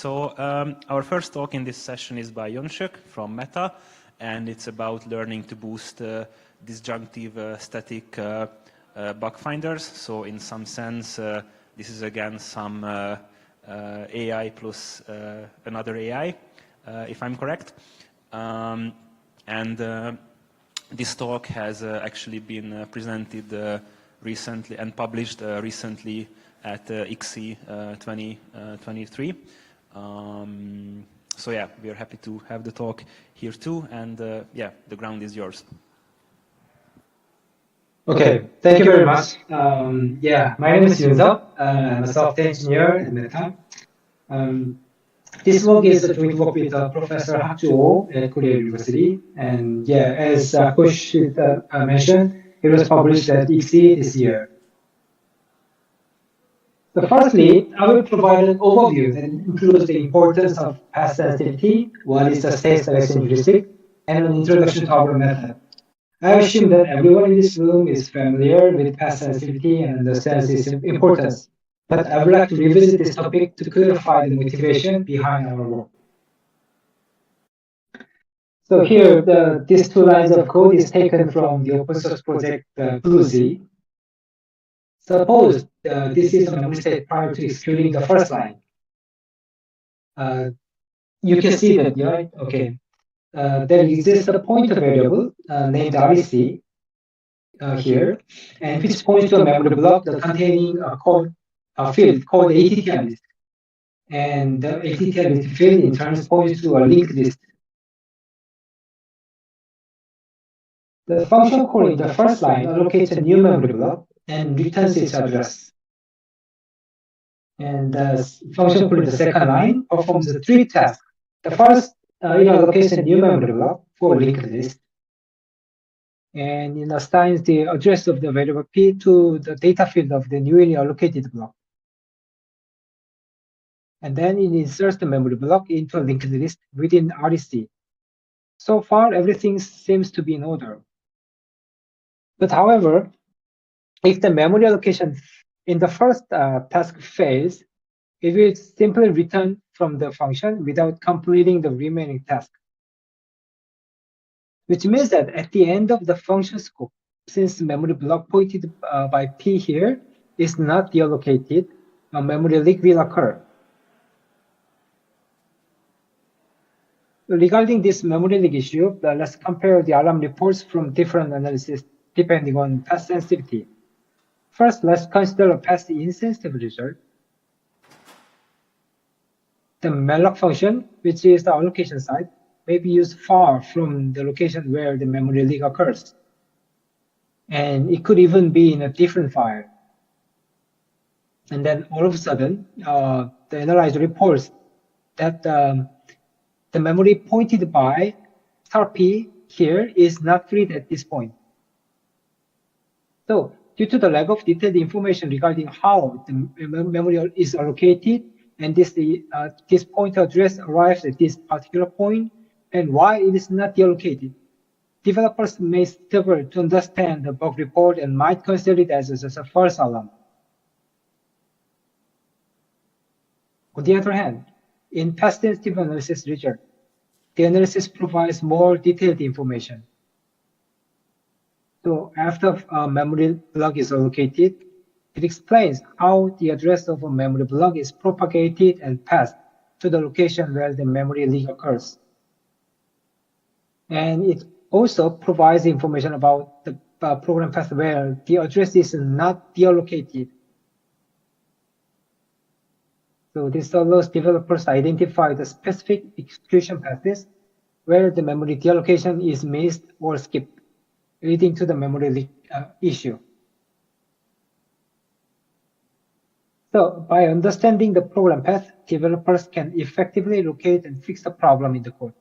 So our first talk in this session is by Yonshuk from Meta, and it's about learning to boost disjunctive static bug finders. So in some sense, this is again some AI plus another AI, if I'm correct. This talk has actually been presented recently and published recently at INFER'23. So yeah, we are happy to have the talk here too, and yeah, the ground is yours. Okay, thank you very much. Yeah, my name is Yunseok. I'm a software engineer at Meta. This work is a joint work with Professor Hak-ju Oh at Korea University. And yeah, as Kush mentioned, it was published at ICSI this year. So firstly, I will provide an overview that includes the importance of path sensitivity, what is the state selection heuristic, and an introduction to our method. I assume that everyone in this room is familiar with path sensitivity and understands its importance, but I would like to revisit this topic to clarify the motivation behind our work. So here, these two lines of code is taken from the open source project BlueZ. Suppose this is a memory state prior to executing the first line. You can see that, right? Okay. There exists a pointer variable named rec here, and which points to a memory block containing a field called attl list. And the attl list field in turn points to a linked list. The function call in the first line allocates a new memory block and returns its address. And the function call in the second line performs the three tasks. The first, it allocates a new memory block for a linked list. And it assigns the address of the variable p to the data field of the newly allocated block. And then it inserts the memory block into a linked list within REC. So far, everything seems to be in order. But however, if the memory allocation in the first task fails, it will simply return from the function without completing the remaining task. Which means that at the end of the function scope, since the memory block pointed by P here is not deallocated, a memory leak will occur. Regarding this memory leak issue, let's compare the alarm reports from different analyses depending on path sensitivity. First, let's consider a path insensitive result. The malloc function, which is the allocation side, may be used far from the location where the memory leak occurs. And it could even be in a different file. And then all of a sudden, the analyzer reports that the memory pointed by star P here is not freed at this point. So due to the lack of detailed information regarding how the memory is allocated, and this pointer address arrives at this particular point, and why it is not deallocated, developers may struggle to understand the bug report and might consider it as a false alarm. On the other hand, in path-sensitive analysis result, the analysis provides more detailed information. So after a memory block is allocated, it explains how the address of a memory block is propagated and passed to the location where the memory leak occurs. And it also provides information about the program path where the address is not deallocated. So this allows developers to identify the specific execution paths where the memory deallocation is missed or skipped, leading to the memory leak issue. So by understanding the program path, developers can effectively locate and fix the problem in the code.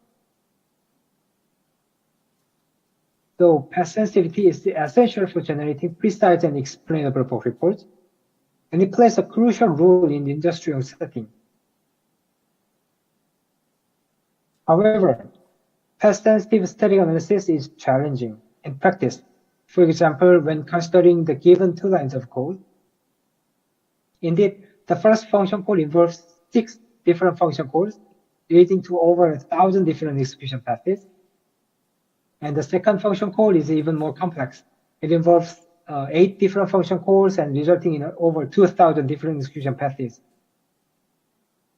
So path sensitivity is essential for generating precise and explainable bug reports, and it plays a crucial role in the industrial setting. However, path-sensitive static analysis is challenging in practice. For example, when considering the given two lines of code, indeed, the first function call involves 6 different function calls, leading to over 1,000 different execution paths. And the second function call is even more complex. It involves 8 different function calls and resulting in over 2,000 different execution paths.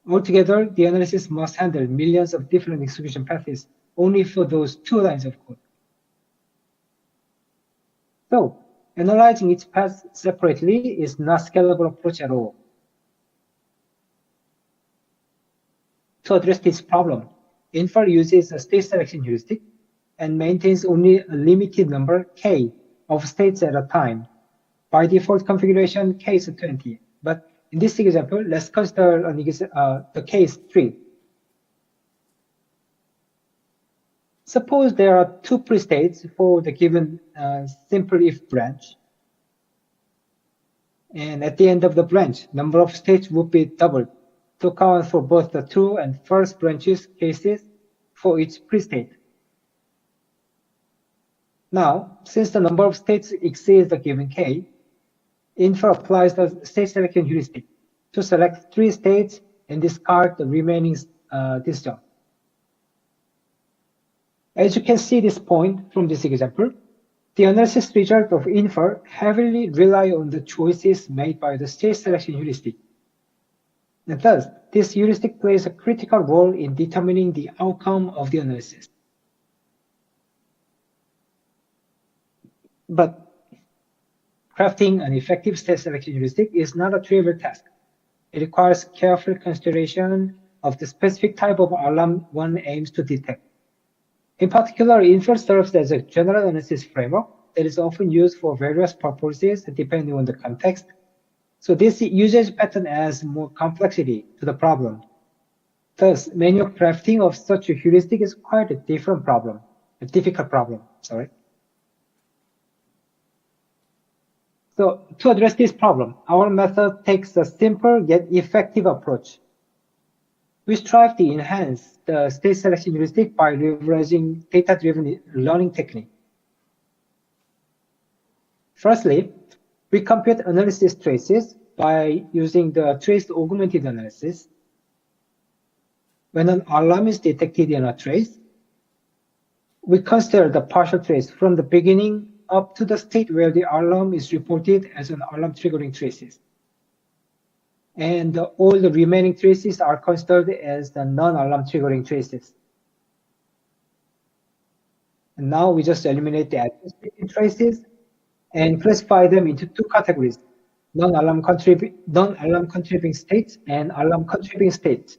Altogether, the analysis must handle millions of different execution paths only for those 2 lines of code. So, analyzing each path separately is not a scalable approach at all. To address this problem, INFER uses a state selection heuristic and maintains only a limited number k of states at a time. By default configuration, k is 20. But in this example, let's consider the case 3. Suppose there are 2 pre-states for the given simple if branch. And at the end of the branch, number of states would be doubled to account for both the true and false branches cases for each pre-state. Now, since the number of states exceeds the given k, INFER applies the state selection heuristic to select 3 states and discard the remaining disjunct. As you can see this point from this example, the analysis result of INFER heavily rely on the choices made by the state selection heuristic. And thus, this heuristic plays a critical role in determining the outcome of the analysis. But crafting an effective state selection heuristic is not a trivial task. It requires careful consideration of the specific type of alarm one aims to detect. In particular, INFER serves as a general analysis framework that is often used for various purposes depending on the context. So this usage pattern adds more complexity to the problem. Thus, manual crafting of such a heuristic is quite a difficult problem. So to address this problem, our method takes a simple yet effective approach. We strive to enhance the state selection heuristic by leveraging data-driven learning technique. Firstly, we compute analysis traces by using the trace augmented analysis. When an alarm is detected in a trace, we consider the partial trace from the beginning up to the state where the alarm is reported as an alarm triggering traces. And all the remaining traces are considered as the non-alarm triggering traces. And now we just eliminate the associated traces and classify them into 2 categories, non-alarm contributing states and alarm contributing states.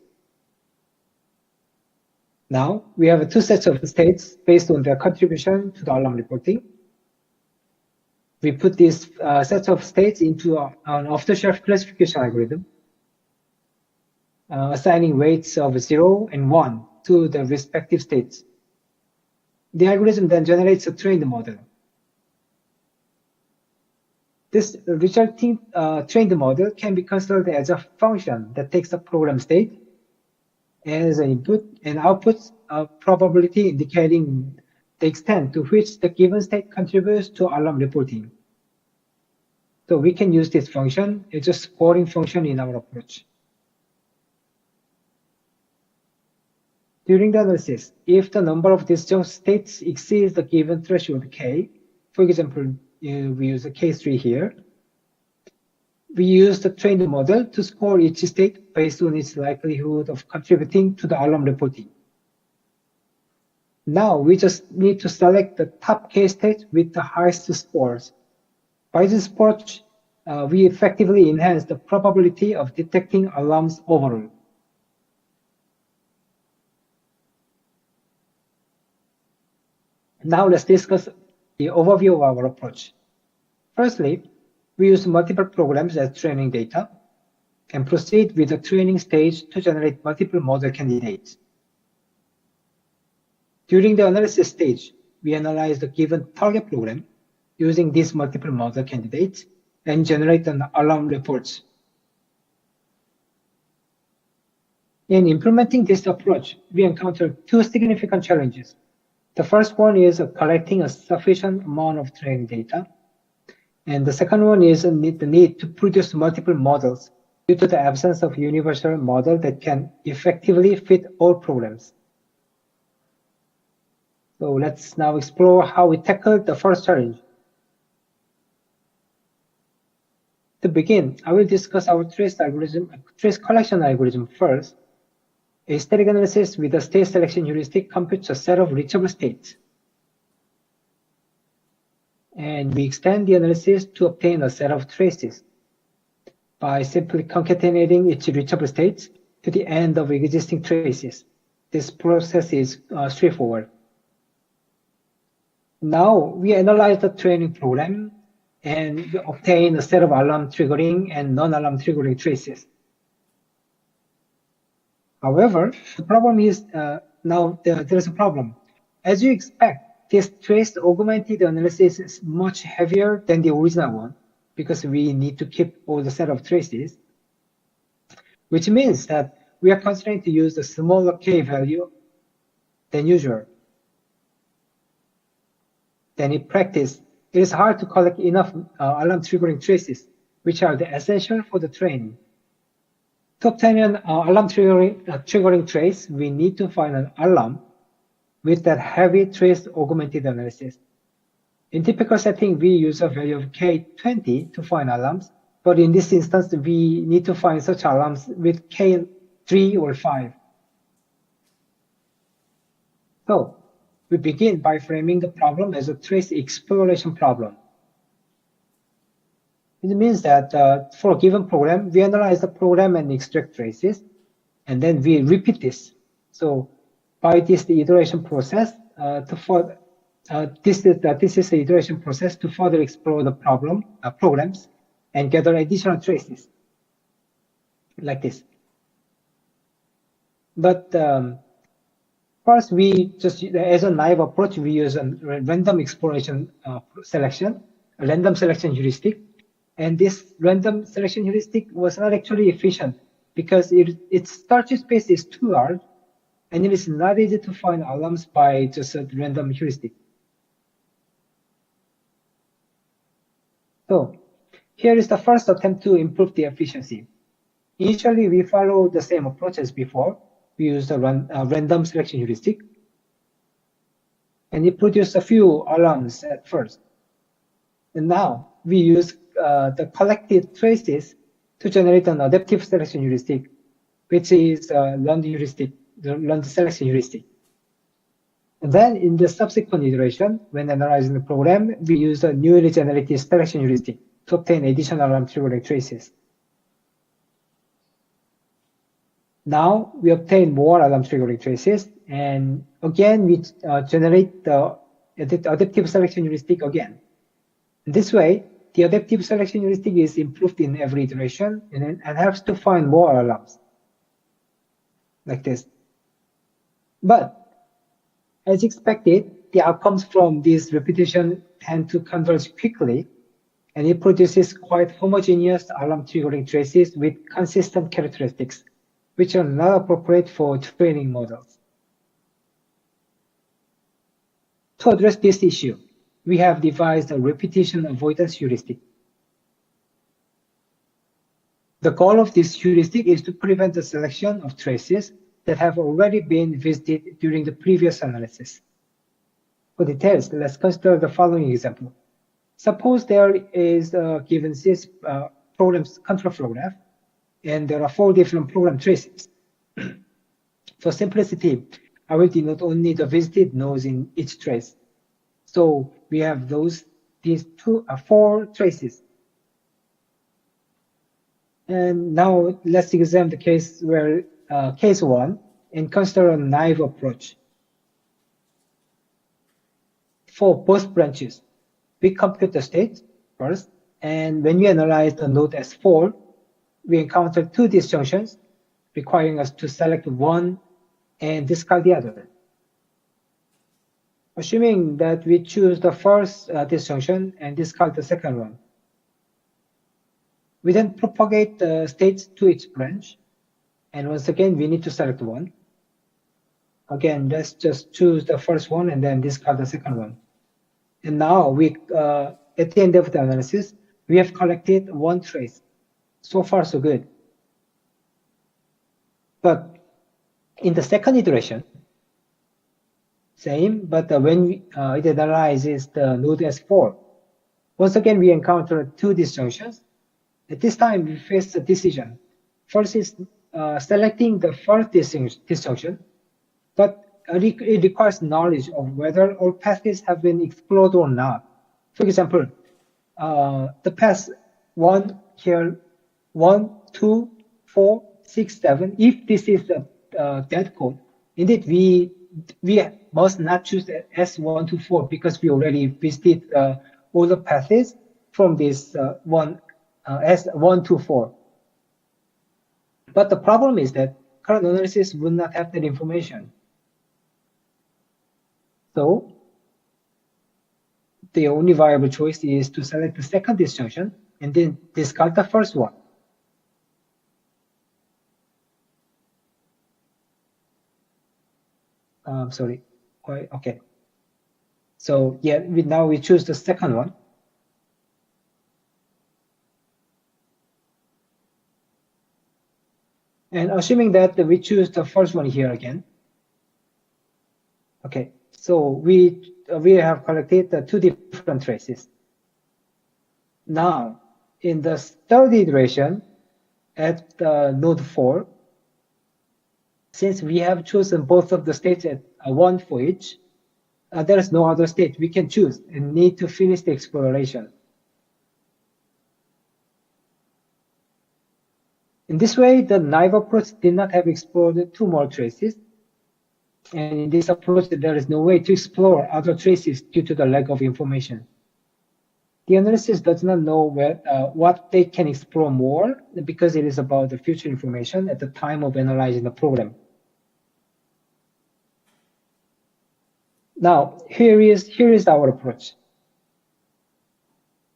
Now we have 2 sets of states based on their contribution to the alarm reporting. We put these sets of states into an off-the-shelf classification algorithm, assigning weights of 0 and 1 to the respective states. The algorithm then generates a trained model. This resulting trained model can be considered as a function that takes a program state as an input and outputs a probability indicating the extent to which the given state contributes to alarm reporting. So we can use this function as a scoring function in our approach. During the analysis, if the number of disjunct states exceeds the given threshold k, for example, we use a case 3 here, we use the trained model to score each state based on its likelihood of contributing to the alarm reporting. Now we just need to select the top k state with the highest scores. By this approach, we effectively enhance the probability of detecting alarms overall. Now let's discuss the overview of our approach. Firstly, we use multiple programs as training data and proceed with the training stage to generate multiple model candidates. During the analysis stage, we analyze the given target program using these multiple model candidates and generate an alarm reports. In implementing this approach, we encounter 2 significant challenges. The first one is collecting a sufficient amount of training data. And the second one is the need to produce multiple models due to the absence of universal model that can effectively fit all programs. So let's now explore how we tackled the first challenge. To begin, I will discuss our trace collection algorithm first. A static analysis with a state selection heuristic computes a set of reachable states. And we extend the analysis to obtain a set of traces by simply concatenating its reachable states to the end of existing traces. This process is straightforward. Now we analyze the training program and obtain a set of alarm triggering and non-alarm triggering traces. However, the problem is now there's a problem. As you expect, this trace augmented analysis is much heavier than the original one because we need to keep all the set of traces, which means that we are constrained to use a smaller k value than usual. Then in practice, it is hard to collect enough alarm triggering traces, which are the essential for the training. To obtain an alarm triggering trace, we need to find an alarm with that heavy trace augmented analysis. In typical setting, we use a value of K20 to find alarms, but in this instance, we need to find such alarms with K3 or 5. So we begin by framing the problem as a trace exploration problem. It means that for a given program, we analyze the program and extract traces, and then we repeat this. So by this the iteration process this is the iteration process to further explore the programs and gather additional traces like this. But first, we just, as a naive approach, we use a random exploration random selection heuristic. And this random selection heuristic was not actually efficient because its search space is too large, and it is not easy to find alarms by just a random heuristic. So here is the first attempt to improve the efficiency. Initially, we followed the same approach as before. We used a random selection heuristic, and it produced a few alarms at first. And now we use the collected traces to generate an adaptive selection heuristic, which is Lund selection heuristic. And then in the subsequent iteration, when analyzing the program, we use a newly generated selection heuristic to obtain additional alarm triggering traces. Now we obtain more alarm triggering traces, and again we generate the adaptive selection heuristic again. This way, the adaptive selection heuristic is improved in every iteration and helps to find more alarms, like this. But as expected, the outcomes from this repetition tend to converge quickly, and it produces quite homogeneous alarm triggering traces with consistent characteristics, which are not appropriate for training models. To address this issue, we have devised a repetition avoidance heuristic. The goal of this heuristic is to prevent the selection of traces that have already been visited during the previous analysis. For details, let's consider the following example. Suppose there is a given sys control flow graph, and there are 4 different program traces. For simplicity, I will denote only the visited nodes in each trace. So we have these 4 traces. And now let's examine the case where case 1 and consider a naive approach. For both branches, we compute the state first, and when we analyze the node as 4, we encounter 2 disjunctions requiring us to select one and discard the other. Assuming that we choose the first disjunction and discard the second one, we then propagate the states to each branch, and once again we need to select one. Again, let's just choose the first one and then discard the second one. And now we, at the end of the analysis, we have collected 1 trace. So far, so good. But in the second iteration, same, but when it analyzes the node S4, once again we encounter two disjunctions. At this time, we face a decision. First is selecting the first disjunction, but it requires knowledge of whether all paths have been explored or not. For example, the path 1 here, 1, 2, 4, 6, 7, if this is a dead code, indeed we must not choose S1 to 4 because we already visited all the paths from this S1 to 4. But the problem is that current analysis would not have that information. So the only viable choice is to select the second disjunction and then discard the first one. Sorry. Okay. So yeah, now we choose the second one. And assuming that we choose the first one here again. Okay, so we have collected the two different traces. Now, in the third iteration at node 4, since we have chosen both of the states at 1 for each, there is no other state we can choose and need to finish the exploration. In this way, the naive approach did not have explored two more traces. And in this approach, there is no way to explore other traces due to the lack of information. The analysis does not know what they can explore more because it is about the future information at the time of analyzing the program. Now, here is our approach.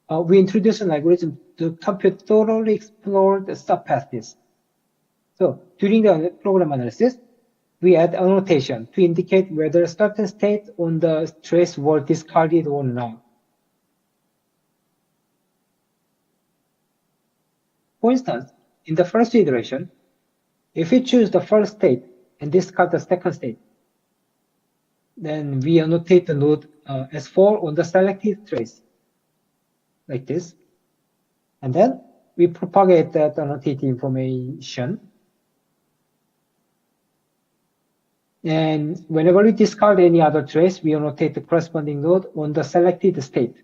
We introduce an algorithm to compute thoroughly explored subpaths. So during the program analysis, we add annotation to indicate whether certain states on the trace were discarded or not. For instance, in the first iteration, if we choose the first state and discard the second state, then we annotate the node S4 on the selected trace, like this. And then we propagate that annotated information. And whenever we discard any other trace, we annotate the corresponding node on the selected state.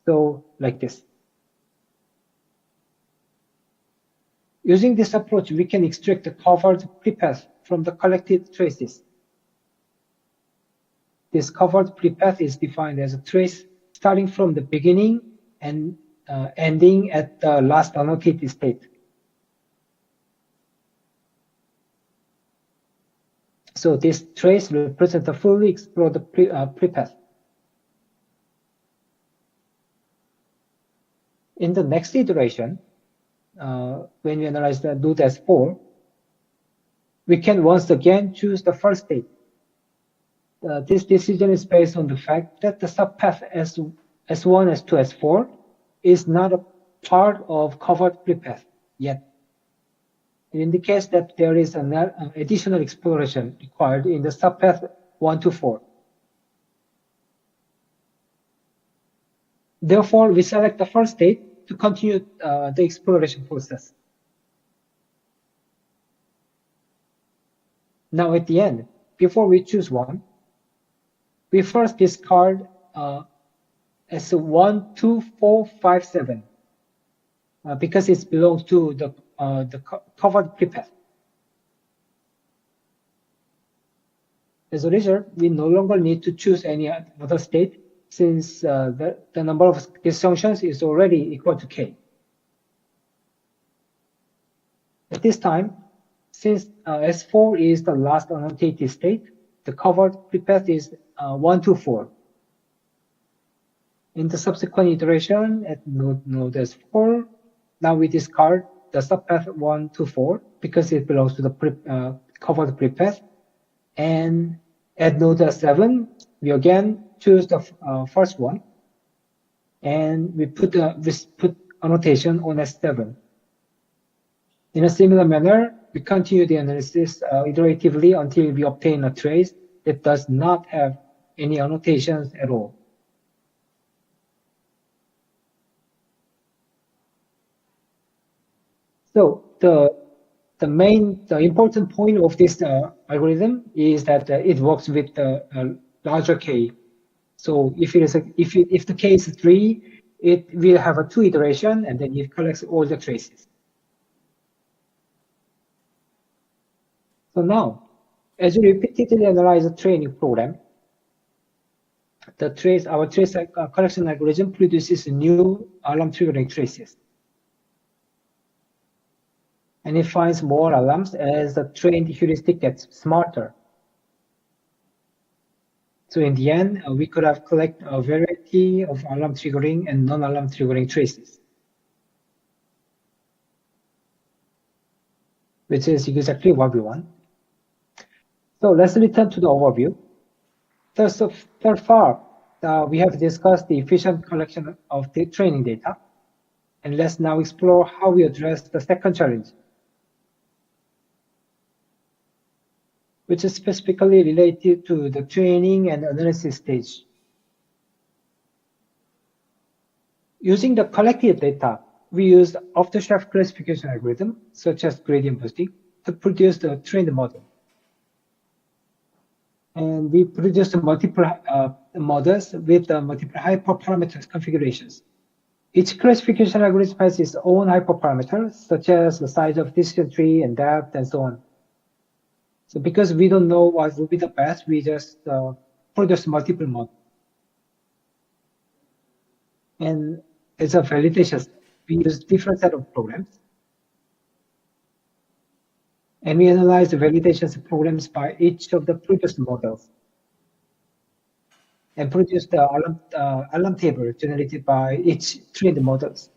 So like this. Using this approach, we can extract the covered prepath from the collected traces. This covered prepath is defined as a trace starting from the beginning and ending at the last annotated state. So this trace represents a fully explored prepath. In the next iteration, when we analyze the node S4, we can once again choose the first state. This decision is based on the fact that the subpath S1, S2, S4 is not a part of covered prepath yet. It indicates that there is an additional exploration required in the subpath 1 to 4. Therefore, we select the first state to continue the exploration process. Now at the end, before we choose one, we first discard S1, 2, 4, 5, 7 because it belongs to the covered prepath. As a result, we no longer need to choose any other state since the number of disjunctions is already equal to k. At this time, since S4 is the last annotated state, the covered prepath is 1 to 4. In the subsequent iteration at node S4, now we discard the subpath 1 to 4 because it belongs to the covered prepath. And at node S7, we again choose the first one, and we put annotation on S7. In a similar manner, we continue the analysis iteratively until we obtain a trace that does not have any annotations at all. So the important point of this algorithm is that it works with the larger K. So if the K is 3, it will have a 2 iteration, and then it collects all the traces. So now, as we repeatedly analyze the training program, our trace collection algorithm produces new alarm triggering traces. And it finds more alarms as the trained heuristic gets smarter. So in the end, we could have collected a variety of alarm triggering and non-alarm triggering traces, which is exactly what we want. So let's return to the overview. So far, we have discussed the efficient collection of the training data. And let's now explore how we address the second challenge, which is specifically related to the training and analysis stage. Using the collected data, we use off-the-shelf classification algorithm, such as gradient boosting, to produce the trained model. And we produce multiple models with multiple hyperparameter configurations. Each classification algorithm has its own hyperparameters, such as the size of decision tree and depth and so on. So because we don't know what will be the best, we just produce multiple models. And as a validation, we use different set of programs. And we analyze the validation programs by each of the previous models and produce the alarm table generated by each trained models.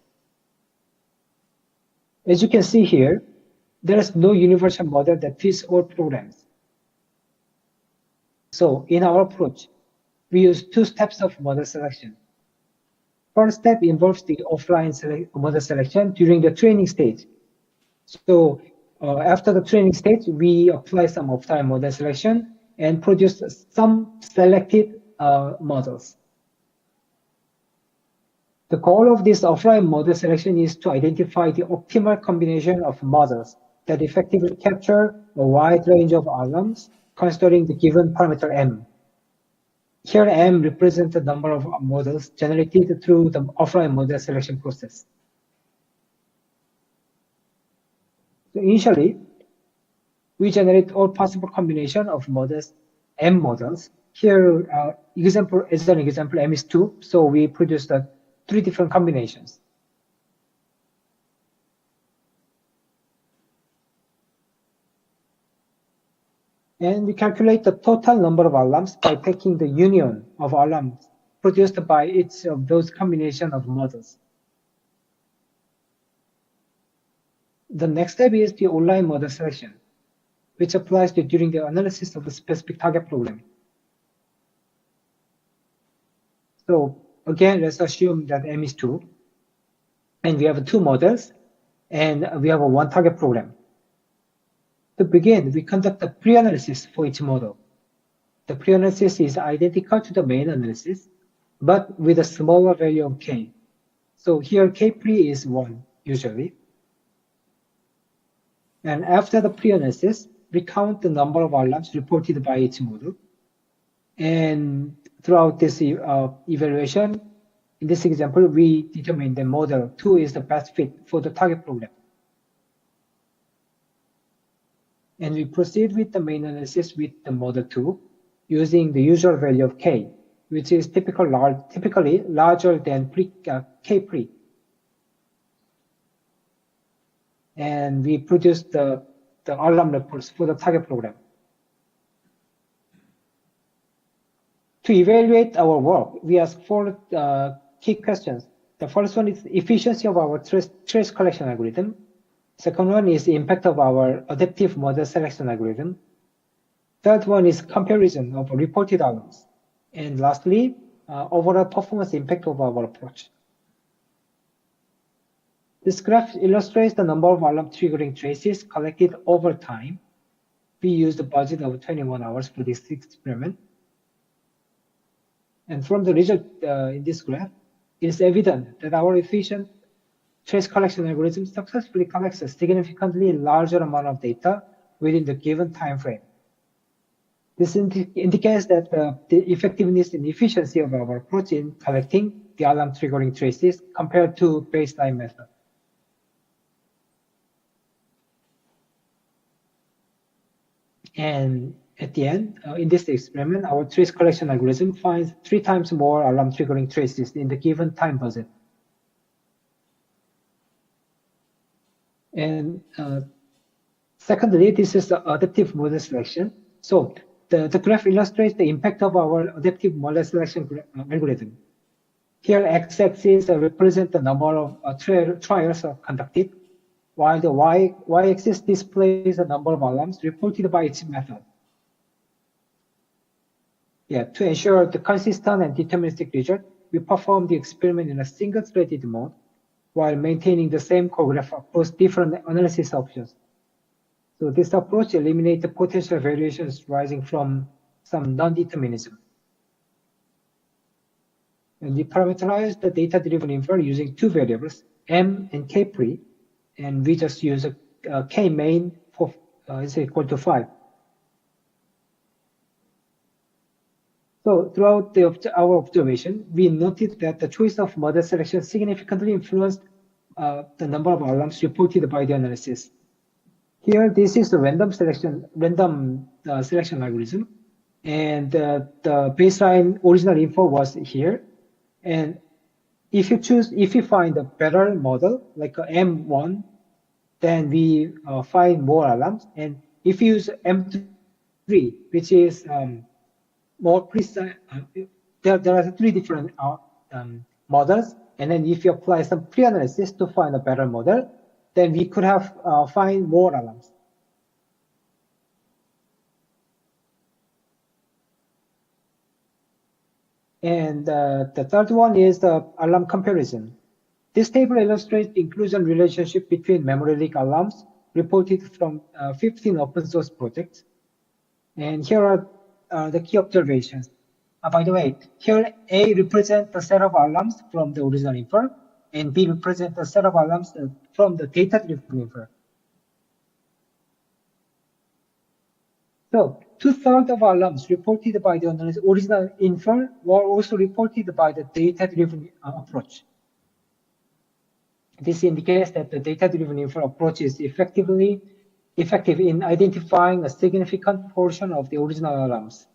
As you can see here, there is no universal model that fits all programs. So in our approach, we use 2 steps of model selection. First step involves the offline model selection during the training stage. So after the training stage, we apply some offline model selection and produce some selected models. The goal of this offline model selection is to identify the optimal combination of models that effectively capture a wide range of alarms considering the given parameter M. Here M represents the number of models generated through the offline model selection process. So initially, we generate all possible combination of models, M models. Here, as an example, M is 2, so we produce the 3 different combinations. And we calculate the total number of alarms by taking the union of alarms produced by each of those combination of models. The next step is the online model selection, which applies during the analysis of the specific target program. So again, let's assume that M is 2, and we have 2 models, and we have a 1 target program. To begin, we conduct a pre-analysis for each model. The pre-analysis is identical to the main analysis, but with a smaller value of K. So here K pre is 1, usually. And after the pre-analysis, we count the number of alarms reported by each model. And throughout this evaluation, in this example, we determine that model 2 is the best fit for the target program. And we proceed with the main analysis with the model 2 using the usual value of K, which is typically larger than K pre. And we produce the alarm reports for the target program. To evaluate our work, we ask 4 key questions. The first one is efficiency of our trace collection algorithm. Second one is the impact of our adaptive model selection algorithm. Third one is comparison of reported alarms. And lastly, overall performance impact of our approach. This graph illustrates the number of alarm triggering traces collected over time. We used a budget of 21 hours for this experiment. And from the result in this graph, it is evident that our efficient trace collection algorithm successfully collects a significantly larger amount of data within the given time frame. This indicates that the effectiveness and efficiency of our approach in collecting the alarm triggering traces compared to baseline method. And at the end, in this experiment, our trace collection algorithm finds 3 times more alarm triggering traces in the given time budget. And secondly, this is the adaptive model selection. So the graph illustrates the impact of our adaptive model selection algorithm. Here, x-axis represents the number of trials conducted, while the y-axis displays the number of alarms reported by each method. Yeah, to ensure the consistent and deterministic result, we perform the experiment in a single-threaded mode while maintaining the same co-graph across different analysis options. So this approach eliminates the potential variations rising from some non-determinism. And we parameterize the data-driven infer using 2 variables, m and k-pre, and we just use a k-main for is equal to 5. So throughout our observation, we noted that the choice of model selection significantly influenced the number of alarms reported by the analysis. Here, this is the random selection algorithm, and the baseline original info was here. And if you find a better model like a M1, then we find more alarms. And if you use M3, which is more precise, there are 3 different models. And then if you apply some pre-analysis to find a better model, then we could have find more alarms. And the third one is the alarm comparison. This table illustrates the inclusion relationship between memory leak alarms reported from 15 open source projects. And here are the key observations. By the way, here A represents the set of alarms from the original infer, and B represents the set of alarms from the data-driven infer. So 2/3 of alarms reported by the original infer were also reported by the data-driven approach. This indicates that the data-driven infer approach is effective in identifying a significant portion of the original alarms.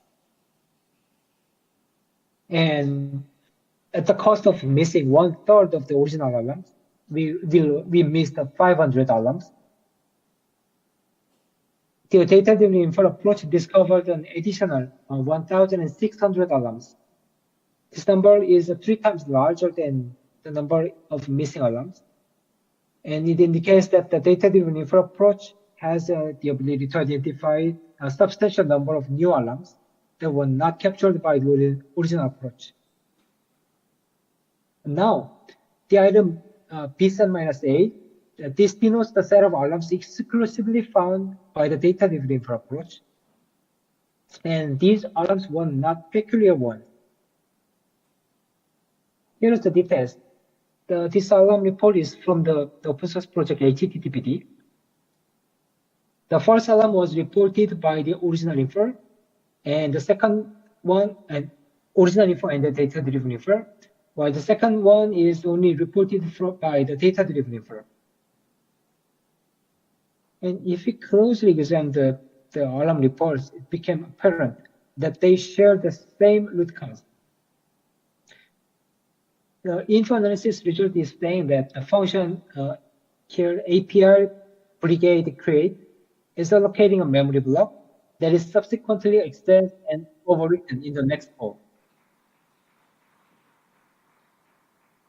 And at the cost of missing 1/3 of the original alarms, we missed 500 alarms. The data-driven infer approach discovered an additional 1,600 alarms. This number is 3 times larger than the number of missing alarms. And it indicates that the data-driven infer approach has the ability to identify a substantial number of new alarms that were not captured by the original approach. Now, the item B7-A, this denotes the set of alarms exclusively found by the data-driven infer approach. And these alarms were not peculiar ones. Here's the details. This alarm report is from the open source project HTTPD. The first alarm was reported by the original infer, and the second one, original infer and the data-driven infer, while the second one is only reported by the data-driven infer. And if we closely examine the alarm reports, it became apparent that they share the same root cause. The info analysis result is saying that the function here, APR brigade create, is allocating a memory block that is subsequently accessed and overwritten in the next call.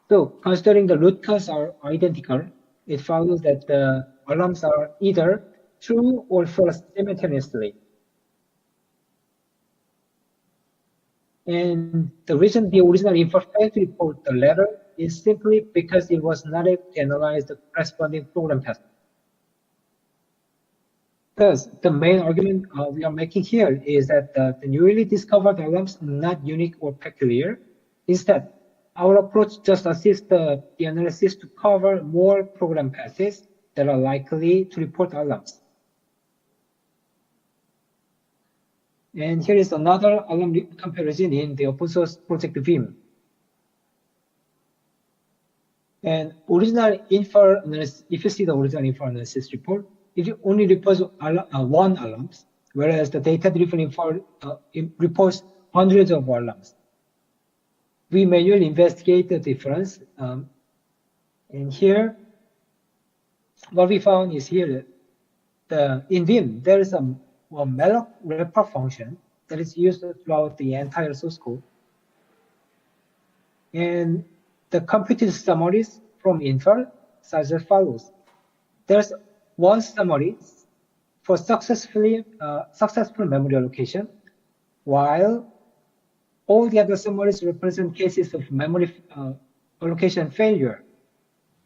So considering the root cause are identical, it follows that the alarms are either true or false simultaneously. And the reason the original infer failed to report the latter is simply because it was not able to analyze the corresponding program path. Thus, the main argument we are making here is that the newly discovered alarms are not unique or peculiar. Instead, our approach just assists the analysis to cover more program paths that are likely to report alarms. And here is another alarm comparison in the open source project Vim. And original infer analysis, if you see the original infer analysis report, it only reports one alarms, whereas the data-driven infer reports hundreds of alarms. We manually investigate the difference. And here, what we found is here, in Vim, there is a malloc wrapper function that is used throughout the entire source code. And the computed summaries from infer such as follows. There's one summary for successful memory allocation, while all the other summaries represent cases of memory allocation failure.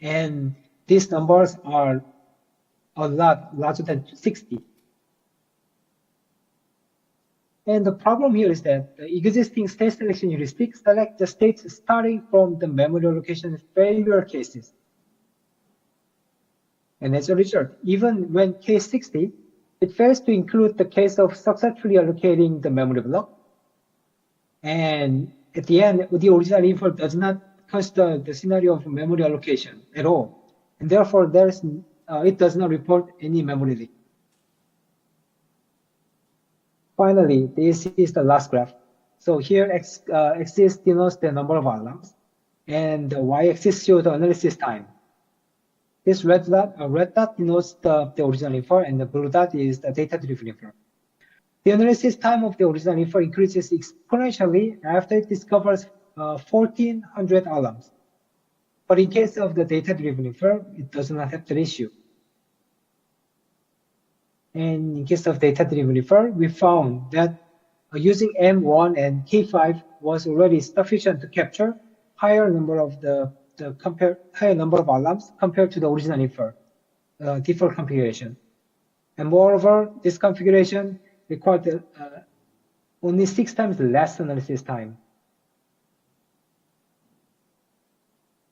And these numbers are a lot larger than 60. And the problem here is that the existing state selection heuristic select the states starting from the memory allocation failure cases. And as a result, even when case 60, it fails to include the case of successfully allocating the memory block. And at the end, the original infer does not consider the scenario of memory allocation at all. And therefore, it does not report any memory leak. Finally, this is the last graph. So here, x-axis denotes the number of alarms, and the y-axis shows the analysis time. This red dot denotes the original infer, and the blue dot is the data-driven infer. The analysis time of the original infer increases exponentially after it discovers 1,400 alarms. But in case of the data-driven infer, it does not have that issue. And in case of data-driven infer, we found that using M1 and K5 was already sufficient to capture higher number of higher number of alarms compared to the original infer default configuration. And moreover, this configuration required only 6 times less analysis time.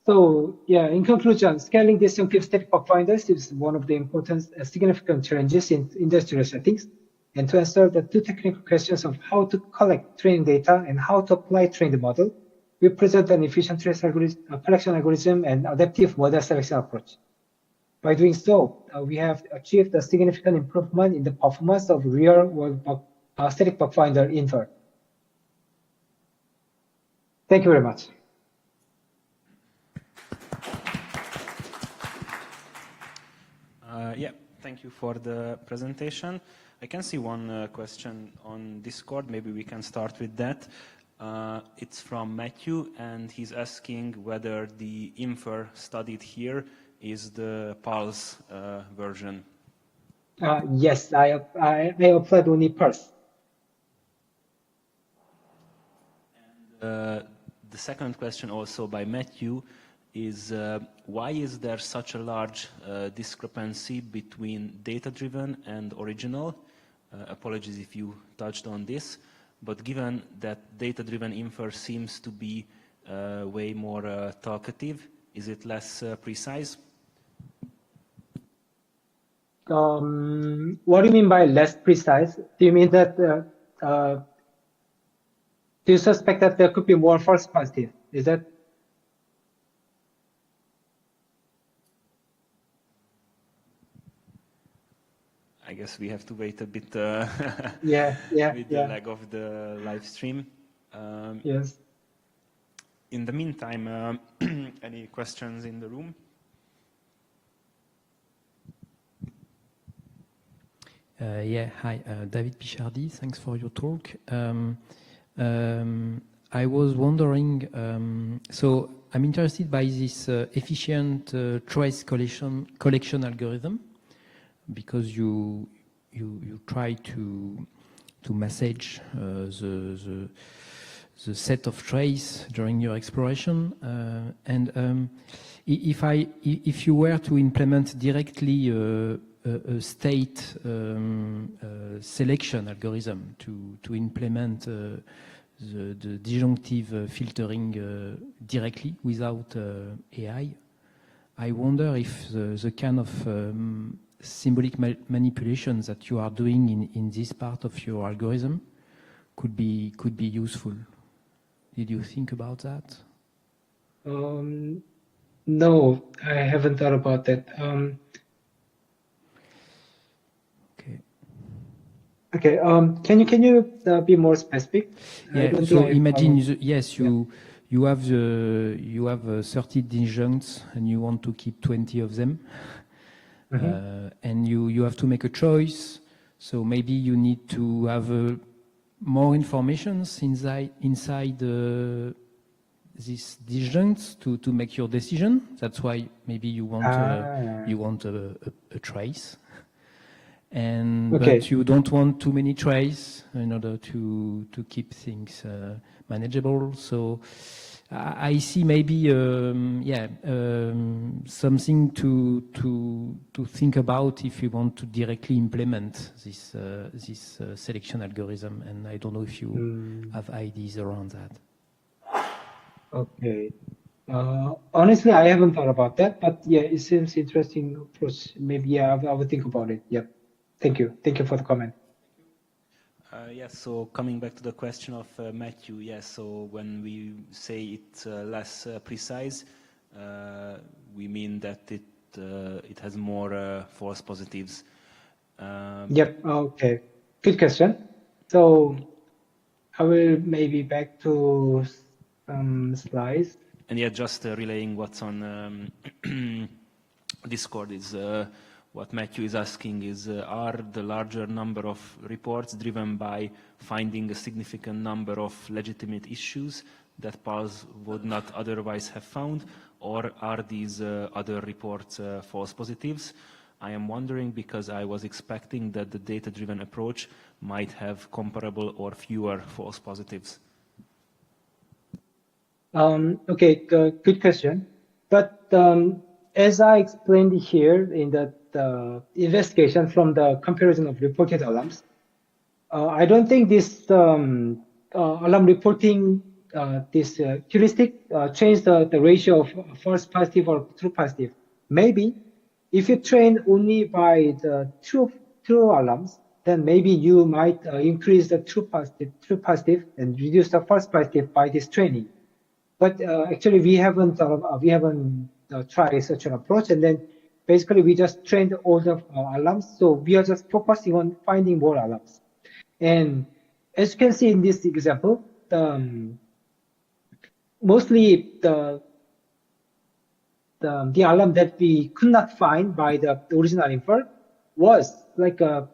So yeah, in conclusion, scaling disjunctive static bug finders is one of the important significant challenges in industrial settings. And to answer the two technical questions of how to collect training data and how to apply trained model, we present an efficient trace collection algorithm and adaptive model selection approach. By doing so, we have achieved a significant improvement in the performance of real-world static bug finder infer. Thank you very much. Yeah, thank you for the presentation. I can see one question on Discord. Maybe we can start with that. It's from Matthew, and he's asking whether the infer studied here is the Pulse version. Yes, I applied only Pulse. And the second question also by Matthew is why is there such a large discrepancy between data-driven and original? Apologies if you touched on this, but given that data-driven infer seems to be way more talkative, is it less precise? What do you mean by less precise? Do you mean that, do you suspect that there could be more false positive? Is that? I guess we have to wait a bit with the lag of the live stream. Yes. In the meantime, any questions in the room? Yeah, hi, David Pichardi, thanks for your talk. I was wondering, so I'm interested by this efficient trace collection algorithm, because you try to message the set of trace during your exploration. If you were to implement directly a state selection algorithm to implement the disjunctive filtering directly without AI, I wonder if the kind of symbolic manipulations that you are doing in this part of your algorithm could be useful. Did you think about that? No, I haven't thought about that. Okay. Can you be more specific? Yeah. So imagine you have 30 disjuncts and you want to keep 20 of them, and you have to make a choice. So maybe you need to have more information inside these disjuncts to make your decision. That's why maybe you want a trace. But you don't want too many traces in order to keep things manageable. So I see maybe something to think about if you want to directly implement this selection algorithm. And I don't know if you have ideas around that. Okay. Honestly, I haven't thought about that, but yeah, it seems interesting approach. Maybe I will think about it. Yep. Thank you. Thank you for the comment. Yes, so coming back to the question of Matthew, yes, so when we say it's less precise, we mean that it has more false positives. Yep, okay. Good question. So I will maybe back to some slides. And yeah, just relaying what's on Discord is what Matthew is asking is, are the larger number of reports driven by finding a significant number of legitimate issues that PALS would not otherwise have found, or are these other reports false positives? I am wondering because I was expecting that the data-driven approach might have comparable or fewer false positives. Okay, good question. But as I explained here in the investigation from the comparison of reported alarms, I don't think this alarm reporting, this heuristic changed the ratio of false positive or true positive. Maybe if you train only by the true alarms, then maybe you might increase the true positive and reduce the false positive by this training. But actually, we haven't tried such an approach, and then basically we just trained all the alarms. So we are just focusing on finding more alarms. And as you can see in this example, mostly the alarm that we could not find by the original infer was like the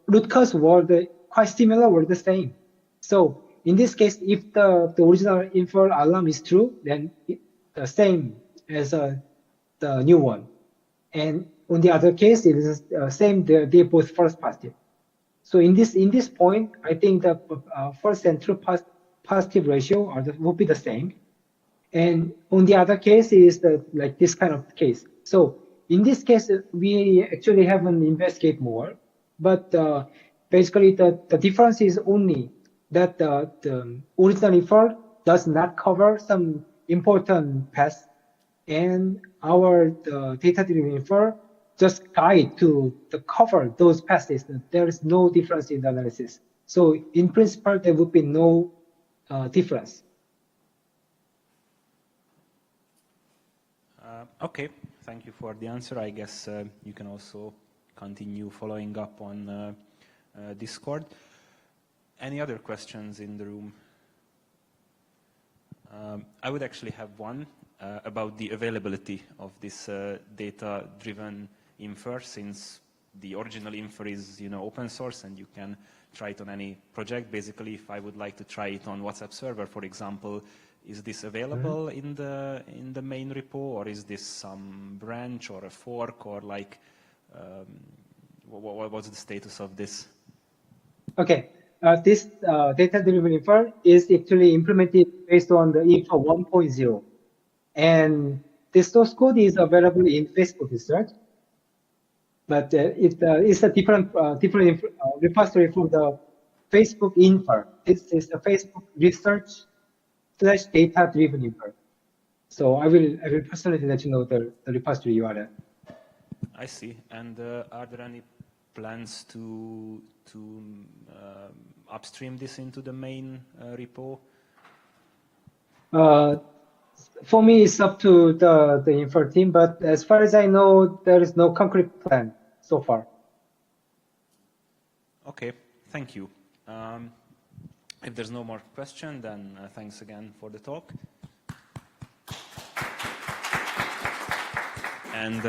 root cause were quite similar, were the same. So in this case, if the original infer alarm is true, then it's the same as the new one. And on the other case, it is same. They're both false positive. So in this point, I think the false and true positive ratio will be the same. And on the other case is like this kind of case. So in this case, we actually haven't investigated more, but basically the difference is only that the original infer does not cover some important paths, and our data-driven infer just guide to cover those passes. There is no difference in the analysis. So in principle, there would be no difference. Okay, thank you for the answer. I guess you can also continue following up on Discord. Any other questions in the room? I would actually have one about the availability of this data-driven infer, since the original infer is, open source and you can try it on any project. Basically, if I would like to try it on WhatsApp server, for example, is this available in the main repo, or is this some branch or a fork, or like what's the status of this? Okay. this data-driven infer is actually implemented based on the INFER 1.0. And this source code is available in Facebook research. But it's a different repository from the Facebook Infer. This is the Facebook research / data-driven infer. So I will personally let you know the repository URL. I see. And are there any plans to upstream this into the main repo? For me, it's up to the Infer team, but as far as I know, there is no concrete plan so far. Okay, thank you. If there's no more question, then thanks again for the talk. And